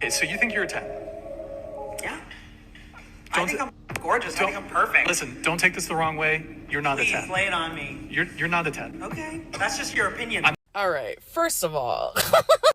Okay, so you think you're a 10? Yeah. I think I'm gorgeous. I think I'm perfect. Listen, don't take this the wrong way. You're not Please, a 10. lay it on me. You're not a 10. Okay. That's just your opinion. All right, first of all,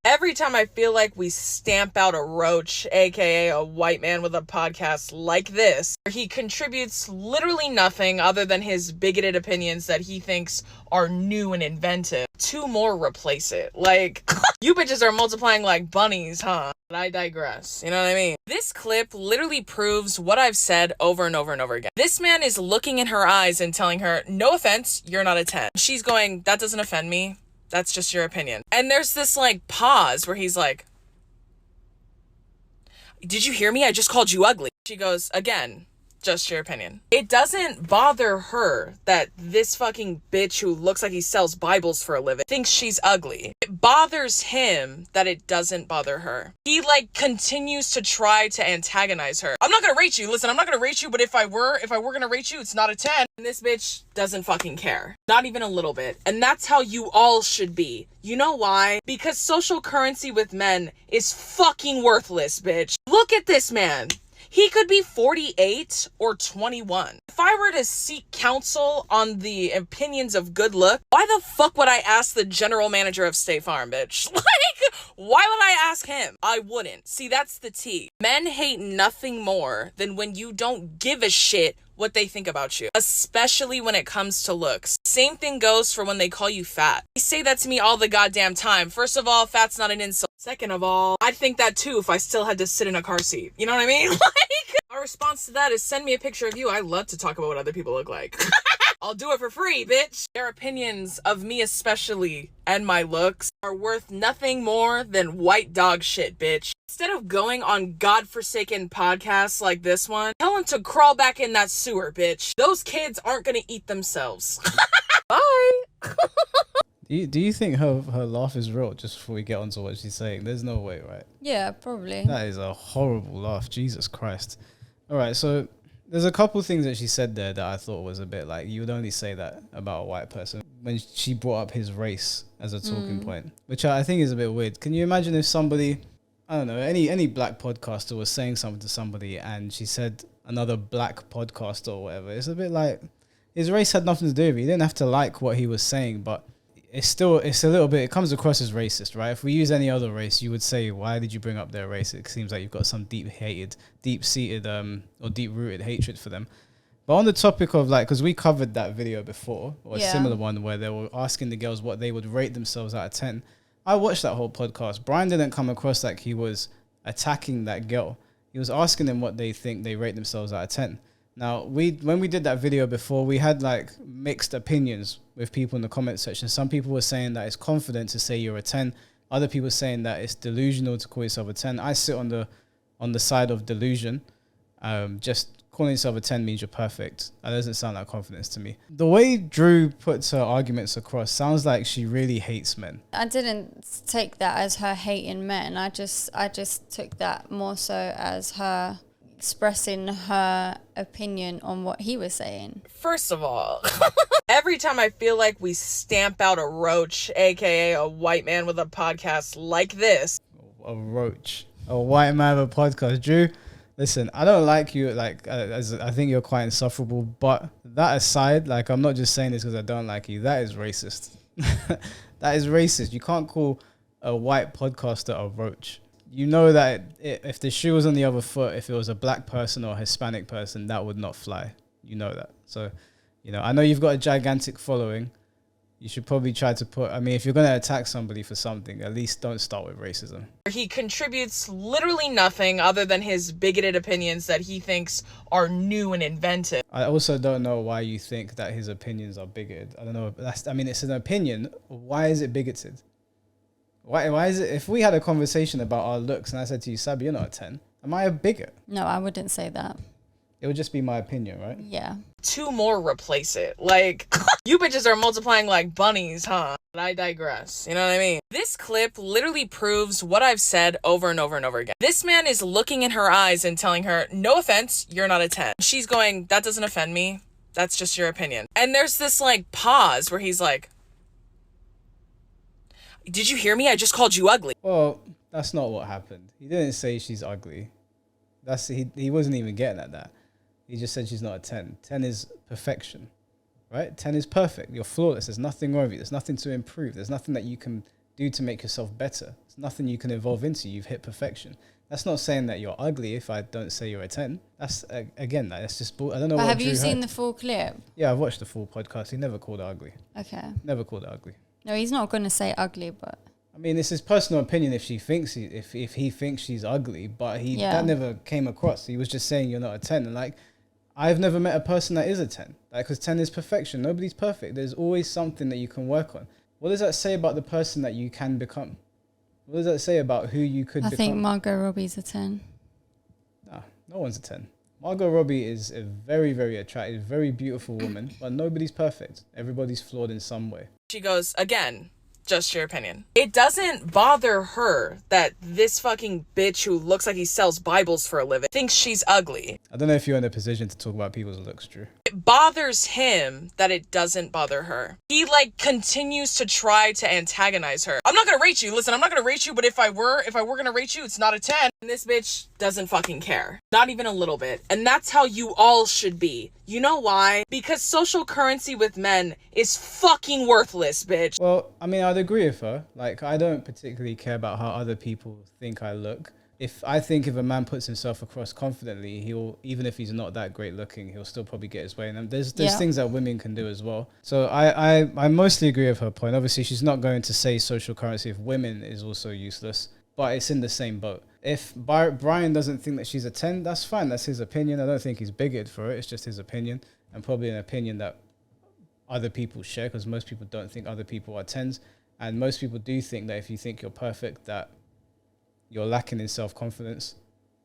every time I feel like we stamp out a roach, aka a white man with a podcast like this, he contributes literally nothing other than his bigoted opinions that he thinks are new and inventive. Two more replace it. Like, you bitches are multiplying like bunnies, huh? But I digress. You know what I mean? This clip literally proves what I've said over and over and over again. This man is looking in her eyes and telling her, no offense, you're not a 10. She's going, that doesn't offend me. That's just your opinion. And there's this like pause where he's like, did you hear me? I just called you ugly. She goes, again, just your opinion. It doesn't bother her that this fucking bitch who looks like he sells Bibles for a living thinks she's ugly. It bothers him that it doesn't bother her. He like continues to try to antagonize her. I'm not gonna rate you. Listen, I'm not gonna rate you, but if I were gonna rate you, it's not a 10. And this bitch doesn't fucking care. Not even a little bit. And that's how you all should be. You know why? Because social currency with men is fucking worthless, bitch. Look at this man. He could be 48 or 21. If I were to seek counsel on the opinions of good look, why the fuck would I ask the general manager of State Farm, bitch? Like, why would I ask him? I wouldn't. See, that's the tea. Men hate nothing more than when you don't give a shit what they think about you, especially when it comes to looks. Same thing goes for when they call you fat. They say that to me all the goddamn time. First of all, fat's not an insult. Second of all, I'd think that too if I still had to sit in a car seat. You know what I mean? Like, our response to that is send me a picture of you. I love to talk about what other people look like. I'll do it for free, bitch. Their opinions of me especially and my looks are worth nothing more than white dog shit, bitch. Instead of going on godforsaken podcasts like this one, tell them to crawl back in that sewer, bitch. Those kids aren't gonna eat themselves. Bye. Do you think her laugh is real? Just before we get on to what she's saying, there's no way, right? Yeah, probably. That is a horrible laugh. Jesus Christ. All right, so there's a couple things that she said there that I thought was a bit like, you would only say that about a white person. When she brought up his race as a talking point, which I think is a bit weird. Can you imagine if somebody, I don't know, any black podcaster was saying something to somebody and she said another black podcaster or whatever? It's a bit like, his race had nothing to do with it. You didn't have to like what he was saying, but it's a little bit, it comes across as racist, right? If we use any other race, you would say, why did you bring up their race? It seems like you've got some deep-seated or deep-rooted hatred for them. But on the topic of like, because we covered that video before, or a similar one where they were asking the girls what they would rate themselves out of 10. I watched that whole podcast. Brian didn't come across like he was attacking that girl. He was asking them what they think they rate themselves out of 10. Now, when we did that video before, we had like mixed opinions with people in the comment section. Some people were saying that it's confident to say you're a 10. Other people saying that it's delusional to call yourself a 10. I sit on the side of delusion. Just calling yourself a 10 means you're perfect. That doesn't sound like confidence to me. The way Drew puts her arguments across sounds like she really hates men. I didn't take that as her hating men. I just took that more so as her expressing her opinion on what he was saying. First of all, every time I feel like we stamp out a roach, aka a white man with a podcast like this. A roach. A white man with a podcast. Drew, listen, I don't like you, like, as I think you're quite insufferable, but that aside, like, I'm not just saying this because I don't like you. That is racist. That is racist. You can't call a white podcaster a roach. You know that if the shoe was on the other foot, if it was a black person or a Hispanic person, that would not fly. You know that. So, you know, I know you've got a gigantic following. You should probably try to if you're going to attack somebody for something, at least don't start with racism. He contributes literally nothing other than his bigoted opinions that he thinks are new and inventive. I also don't know why you think that his opinions are bigoted. I don't know. It's an opinion. Why is it bigoted? Why is it, if we had a conversation about our looks and I said to you, Sabi, you're not a 10, am I a bigot? No, I wouldn't say that. It would just be my opinion, right? Yeah. Two more replace it. Like, you bitches are multiplying like bunnies, huh? But I digress. You know what I mean? This clip literally proves what I've said over and over and over again. This man is looking in her eyes and telling her, no offense, you're not a 10. She's going, that doesn't offend me. That's just your opinion. And there's this like pause where he's like, did you hear me? I just called you ugly. Well, That's not what happened. He didn't say she's ugly. He wasn't even getting at that. He just said she's not a 10. 10 is perfection, right? 10 is perfect. You're flawless. There's nothing wrong with you. There's nothing to improve. There's nothing that you can do to make yourself better. There's nothing you can evolve into. You've hit perfection. That's not saying that you're ugly if I don't say you're a 10. That's, again, that's just, I don't know But what have you Drew seen heard. the full clip? Yeah, I've watched the full podcast. He never called her ugly. Okay. Never called her ugly. No, he's not going to say ugly, but... I mean, it's his personal opinion if he thinks she's ugly, but that never came across. He was just saying you're not a 10. And like, I've never met a person that is a 10. Like, because 10 is perfection. Nobody's perfect. There's always something that you can work on. What does that say about the person that you can become? What does that say about who you could become? I think Margot Robbie's a 10. Nah, no one's a 10. Margot Robbie is a very, very attractive, very beautiful woman, but nobody's perfect. Everybody's flawed in some way. She goes, again, just your opinion. It doesn't bother her that this fucking bitch who looks like he sells Bibles for a living thinks she's ugly. I don't know if you're in a position to talk about people's looks, Drew. It bothers him that it doesn't bother her. He like continues to try to antagonize her. I'm not gonna rate you. Listen, I'm not gonna rate you, but if I were gonna rate you, it's not a 10. And this bitch doesn't fucking care. Not even a little bit. And that's how you all should be. You know why? Because social currency with men is fucking worthless, bitch. Well, I mean, I'd agree with her. Like, I don't particularly care about how other people think I look. If a man puts himself across confidently, he'll, even if he's not that great looking, he'll still probably get his way. And there's things that women can do as well. So I mostly agree with her point. Obviously, she's not going to say social currency of women is also useless, but it's in the same boat. If Brian doesn't think that she's a 10, that's fine. That's his opinion. I don't think he's bigoted for it. It's just his opinion, and probably an opinion that other people share, because most people don't think other people are 10s. And most people do think that if you think you're perfect, that you're lacking in self-confidence.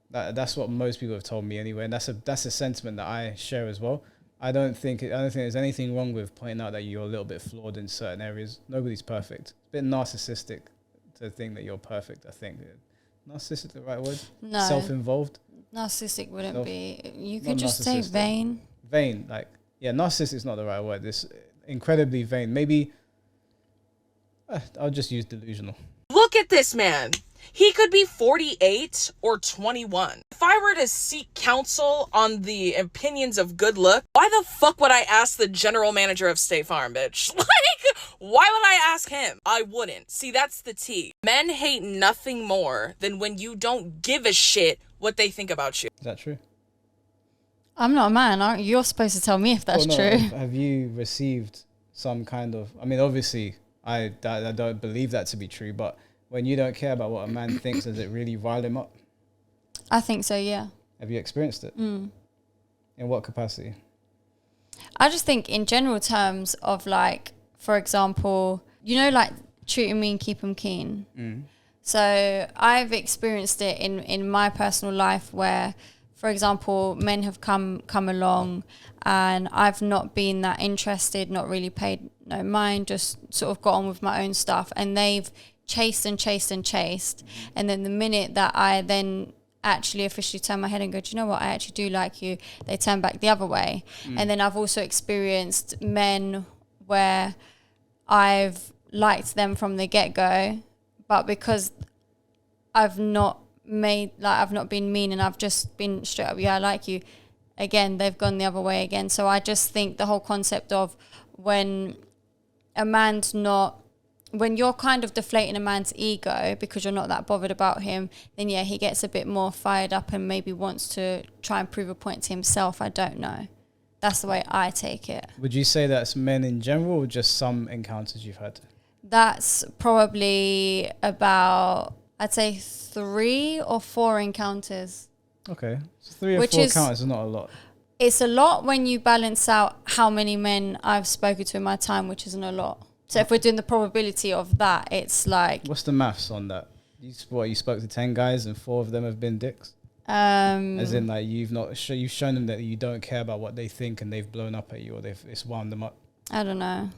That's what most people have told me anyway. And that's a sentiment that I share as well. I don't think there's anything wrong with pointing out that you're a little bit flawed in certain areas. Nobody's perfect. It's a bit narcissistic to think that you're perfect, I think. Narcissistic, the right word? No. Self-involved? Narcissistic wouldn't be. You Not could just say narcissistic. vain. Vain, like, yeah, narcissistic is not the right word. It's incredibly vain. Maybe, I'll just use delusional. Look at this man. He could be 48 or 21. If I were to seek counsel on the opinions of good look, why the fuck would I ask the general manager of State Farm, bitch? Like, why would I ask him? I wouldn't. See, that's the tea. Men hate nothing more than when you don't give a shit what they think about you. Is that true? I'm not a man, aren't you? You're supposed to tell me if that's Well, no, true. Have you received some kind of... I mean, obviously, I don't believe that to be true, but when you don't care about what a man thinks, does it really rile him up? I think so, yeah. Have you experienced it? In what capacity? I just think in general terms of like, for example, you know, like treat 'em mean, keep 'em keen. So I've experienced it in my personal life where, for example, men have come along and I've not been that interested, not really paid no mind, just sort of got on with my own stuff, and they've chased and chased and chased. And then the minute that I then actually officially turn my head and go, do you know what, I actually do like you, they turn back the other way. And then I've also experienced men where I've liked them from the get-go, but because I've not been mean and I've just been straight up, yeah, I like you, again, they've gone the other way again. So I just think the whole concept of when you're kind of deflating a man's ego because you're not that bothered about him, then yeah, he gets a bit more fired up and maybe wants to try and prove a point to himself. I don't know. That's the way I take it. Would you say that's men in general or just some encounters you've had? That's probably about, I'd say 3 or 4 encounters. Okay. So 3 or Which 4 is- encounters is not a lot. It's a lot when you balance out how many men I've spoken to in my time, which isn't a lot. So if we're doing the probability of that, it's like... What's the maths on that? You spoke to 10 guys and 4 of them have been dicks? Um, As in, like, you've shown them that you don't care about what they think and they've blown up at you, or it's wound them up. I don't know.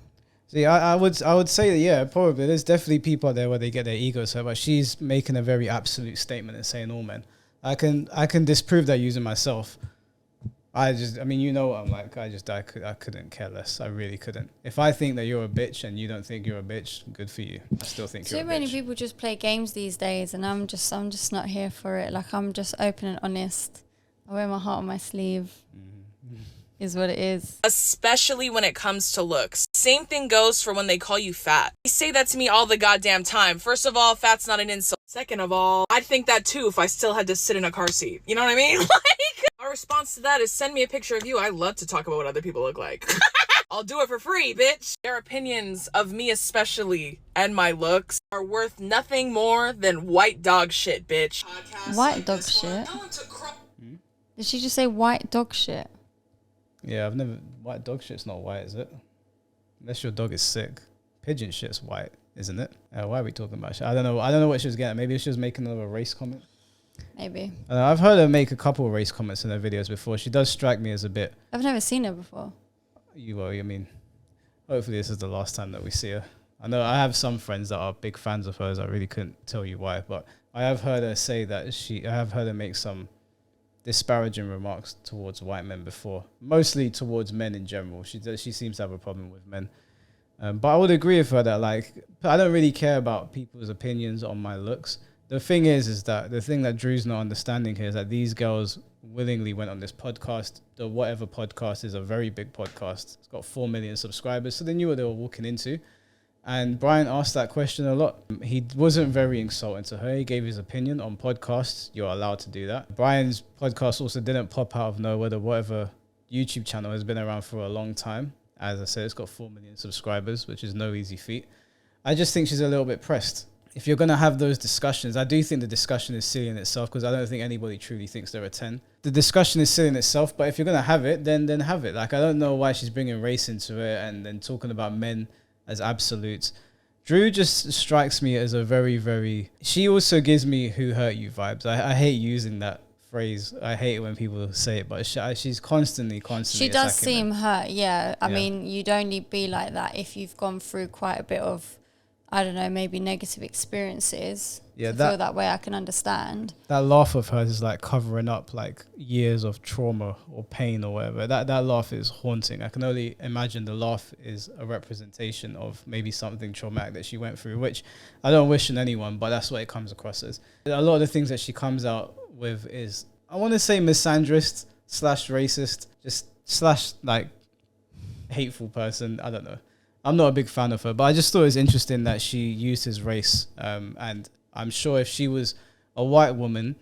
See, I would say that, yeah, probably. There's definitely people out there where they get their egos hurt, but she's making a very absolute statement and saying all men. I can disprove that using myself. I mean, you know what I'm like. I couldn't care less. I really couldn't. If I think that you're a bitch and you don't think you're a bitch, good for you. I still think you're a bitch. Too many people just play games these days, and I'm just not here for it. Like, I'm just open and honest. I wear my heart on my sleeve. Is what it is. Especially when it comes to looks. Same thing goes for when they call you fat. They say that to me all the goddamn time. First of all, fat's not an insult. Second of all, I'd think that too if I still had to sit in a car seat. You know what I mean? Like, our response to that is send me a picture of you. I love to talk about what other people look like. I'll do it for free, bitch. Their opinions of me especially and my looks are worth nothing more than white dog shit, bitch. White dog shit? Did she just say white dog shit? Yeah, white dog shit's not white, is it? Unless your dog is sick. Pigeon shit's white, isn't it? Why are we talking about shit? I don't know what she was getting. Maybe she was making another race comment. Maybe. I've heard her make a couple of race comments in her videos before. She does strike me as a bit... I've never seen her before. I mean, hopefully this is the last time that we see her. I know I have some friends that are big fans of hers. I really couldn't tell you why, but I have heard her say that I have heard her make some disparaging remarks towards white men before, mostly towards men in general. She seems to have a problem with men. But I would agree with her that, like, I don't really care about people's opinions on my looks. The thing is that the thing that Drew's not understanding here is that these girls willingly went on this podcast. The whatever podcast is a very big podcast. It's got 4 million subscribers, so they knew what they were walking into. And Brian asked that question a lot. He wasn't very insulting to her. He gave his opinion on podcasts. You're allowed to do that. Brian's podcast also didn't pop out of nowhere. The whatever YouTube channel has been around for a long time. As I said, it's got 4 million subscribers, which is no easy feat. I just think she's a little bit pressed. If you're going to have those discussions, I do think the discussion is silly in itself because I don't think anybody truly thinks they're a 10. The discussion is silly in itself, but if you're going to have it, then have it. Like, I don't know why she's bringing race into it and then talking about men as absolutes. Drew just strikes me as a very, very... She also gives me who hurt you vibes. I hate using that phrase. I hate it when people say it, but she's constantly She does seem men. hurt, yeah. I mean, you'd only be like that if you've gone through quite a bit of, I don't know, maybe negative experiences. Yeah, to feel that way, I can understand. That laugh of hers is like covering up like years of trauma or pain or whatever. That laugh is haunting. I can only imagine the laugh is a representation of maybe something traumatic that she went through, which I don't wish on anyone, but that's what it comes across as. A lot of the things that she comes out with is, I want to say misandrist / racist, just / like hateful person. I don't know. I'm not a big fan of her, but I just thought it was interesting that she used his race. And I'm sure if she was a white woman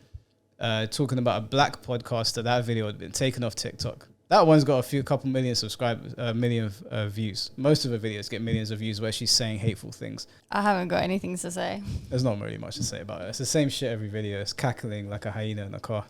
talking about a black podcaster, that video would have been taken off TikTok. That one's got a couple million subscribers, million views. Most of her videos get millions of views where she's saying hateful things. I haven't got anything to say. There's not really much to say about it. It's the same shit every video. It's cackling like a hyena in a car.